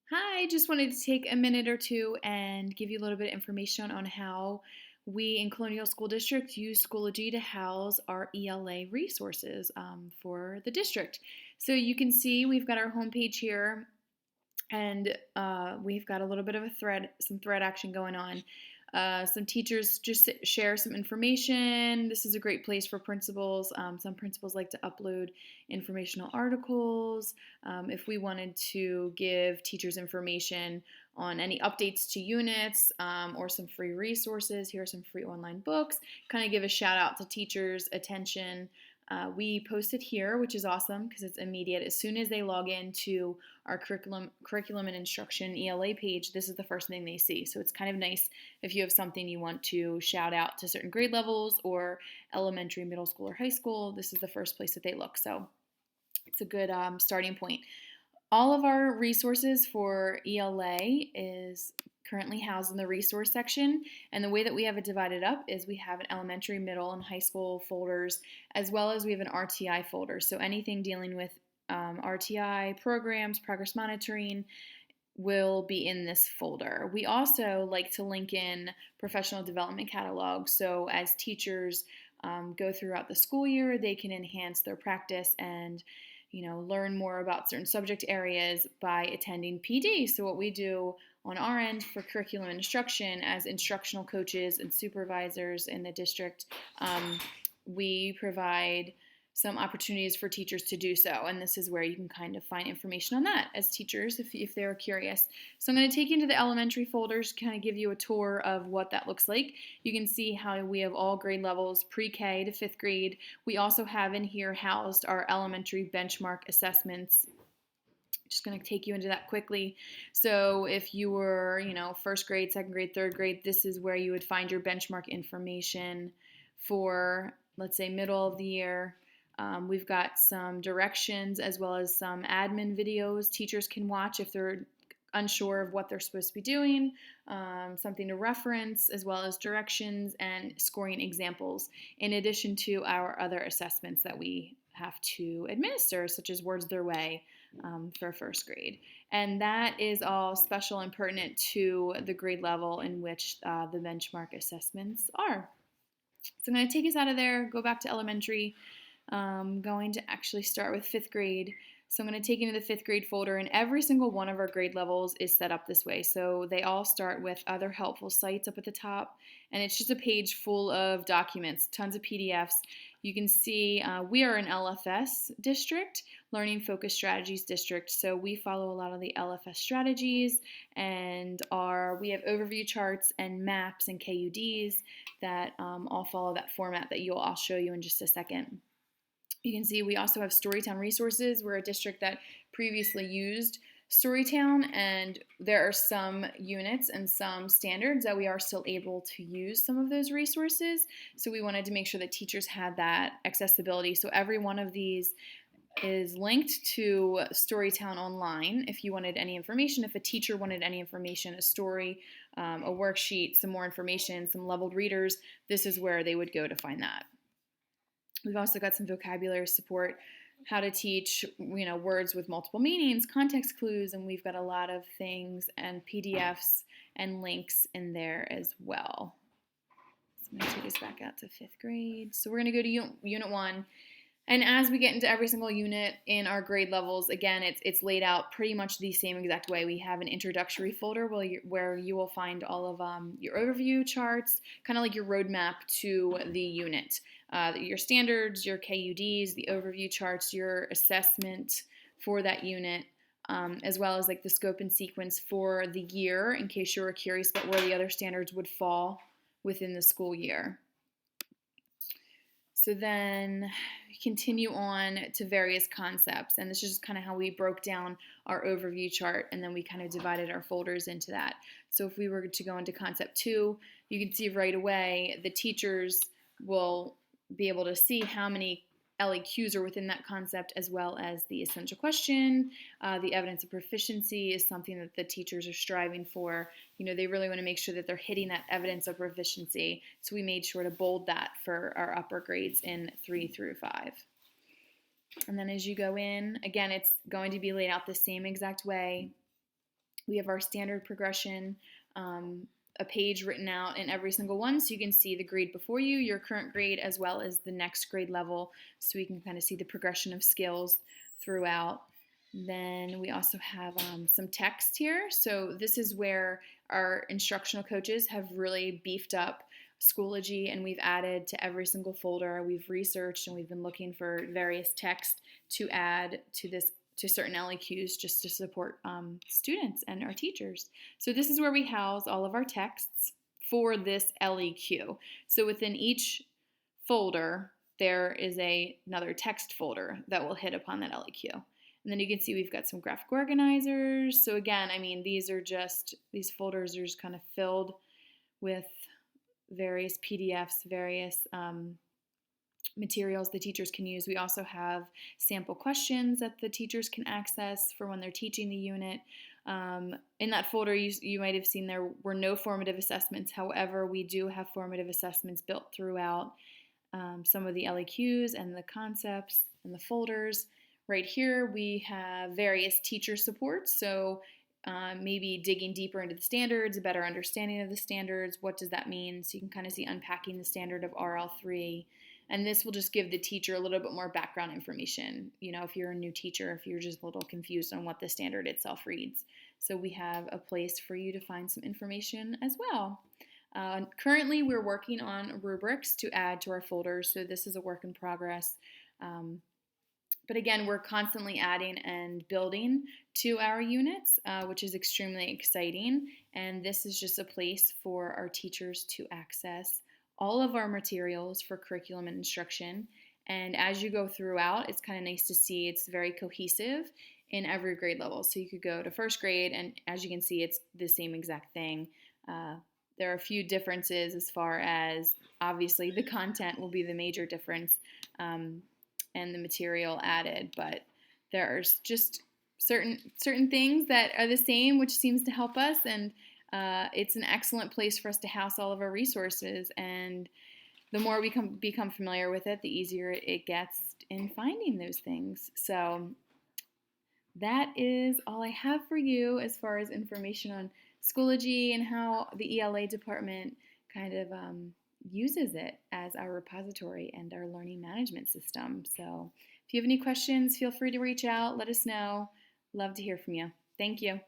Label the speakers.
Speaker 1: Hi, just wanted to take a minute or two and give you a little bit of information on how we in Colonial School District use Schoology to house our ELA resources for the district. So you can see we've got our homepage here, and we've got a little bit of some thread action going on. Some teachers just share some information. This is a great place for principals. Some principals like to upload informational articles. If we wanted to give teachers information on any updates to units or some free resources, here are some free online books. Kind of give a shout out to teachers' attention. We post it here, which is awesome because it's immediate. As soon as they log into our curriculum and instruction ELA page, this is the first thing they see. So it's kind of nice if you have something you want to shout out to certain grade levels or elementary, middle school, or high school. This is the first place that they look. So it's a good starting point. All of our resources for ELA is currently housed in the resource section, and the way that we have it divided up is we have an elementary, middle, and high school folders, as well as we have an RTI folder. So anything dealing with RTI programs, progress monitoring, will be in this folder. We also like to link in professional development catalogs, so as teachers go throughout the school year, they can enhance their practice and learn more about certain subject areas by attending PD. So what we do on our end for curriculum instruction as instructional coaches and supervisors in the district, we provide some opportunities for teachers to do so. And this is where you can kind of find information on that as teachers if they're curious. So I'm going to take you into the elementary folders, kind of give you a tour of what that looks like. You can see how we have all grade levels, pre-K to 5th grade. We also have in here housed our elementary benchmark assessments. Just going to take you into that quickly. So if you were, first grade, second grade, third grade, this is where you would find your benchmark information for, let's say, middle of the year. We've got some directions as well as some admin videos teachers can watch if they're unsure of what they're supposed to be doing, something to reference, as well as directions and scoring examples, in addition to our other assessments that we have to administer, such as Words Their Way for first grade. And that is all special and pertinent to the grade level in which the benchmark assessments are. So I'm going to take us out of there, go back to elementary. Going to actually start with 5th grade. So I'm going to take you into the 5th grade folder, and every single one of our grade levels is set up this way. So they all start with other helpful sites up at the top, and it's just a page full of documents, tons of PDFs. You can see we are an LFS district, Learning Focused Strategies district, so we follow a lot of the LFS strategies, and we have overview charts and maps and KUDs that all follow that format that I'll show you in just a second. You can see we also have Storytown resources. We're a district that previously used Storytown, and there are some units and some standards that we are still able to use some of those resources. So we wanted to make sure that teachers had that accessibility. So every one of these is linked to Storytown online if you wanted any information. If a teacher wanted any information, a story, a worksheet, some more information, some leveled readers, this is where they would go to find that. We've also got some vocabulary support, how to teach, words with multiple meanings, context clues, and we've got a lot of things and PDFs and links in there as well. So I'm going to take us back out to 5th grade. So we're going to go to Unit 1. And as we get into every single unit in our grade levels, again, it's laid out pretty much the same exact way. We have an introductory folder where you will find all of your overview charts, kind of like your roadmap to the unit. Your standards, your KUDs, the overview charts, your assessment for that unit, as well as like the scope and sequence for the year, in case you were curious about where the other standards would fall within the school year. So then we continue on to various concepts, and this is just kind of how we broke down our overview chart, and then we kind of divided our folders into that. So if we were to go into concept 2, you can see right away the teachers will be able to see how many LEQs are within that concept, as well as the essential question. The evidence of proficiency is something that the teachers are striving for. They really want to make sure that they're hitting that evidence of proficiency. So we made sure to bold that for our upper grades in 3 through 5. And then as you go in, again, it's going to be laid out the same exact way. We have our standard progression, a page written out in every single one so you can see the grade before you, your current grade, as well as the next grade level so we can kind of see the progression of skills throughout. Then we also have some text here. So this is where our instructional coaches have really beefed up Schoology, and we've added to every single folder. We've researched and we've been looking for various text to add to this, to certain LEQs, just to support students and our teachers. So this is where we house all of our texts for this LEQ. So within each folder, there is another text folder that will hit upon that LEQ. And then you can see we've got some graphic organizers. So again, I mean, these folders are just kind of filled with various PDFs, various materials the teachers can use. We also have sample questions that the teachers can access for when they're teaching the unit. In that folder, you might have seen there were no formative assessments. However, we do have formative assessments built throughout some of the LEQs and the concepts and the folders. Right here, we have various teacher supports. So maybe digging deeper into the standards, a better understanding of the standards. What does that mean? So you can kind of see unpacking the standard of RL3. And this will just give the teacher a little bit more background information. You know, if you're a new teacher, if you're just a little confused on what the standard itself reads. So we have a place for you to find some information as well. Currently, we're working on rubrics to add to our folders. So this is a work in progress. But again, we're constantly adding and building to our units, which is extremely exciting. And this is just a place for our teachers to access all of our materials for curriculum and instruction. And as you go throughout, it's kind of nice to see it's very cohesive in every grade level. So you could go to first grade, and as you can see, it's the same exact thing. There are a few differences as far as, obviously, the content will be the major difference, and the material added, but there's just certain things that are the same, which seems to help us, and it's an excellent place for us to house all of our resources. And the more we become familiar with it, the easier it gets in finding those things. So that is all I have for you as far as information on Schoology and how the ELA department kind of uses it as our repository and our learning management system. So if you have any questions, feel free to reach out. Let us know. Love to hear from you. Thank you.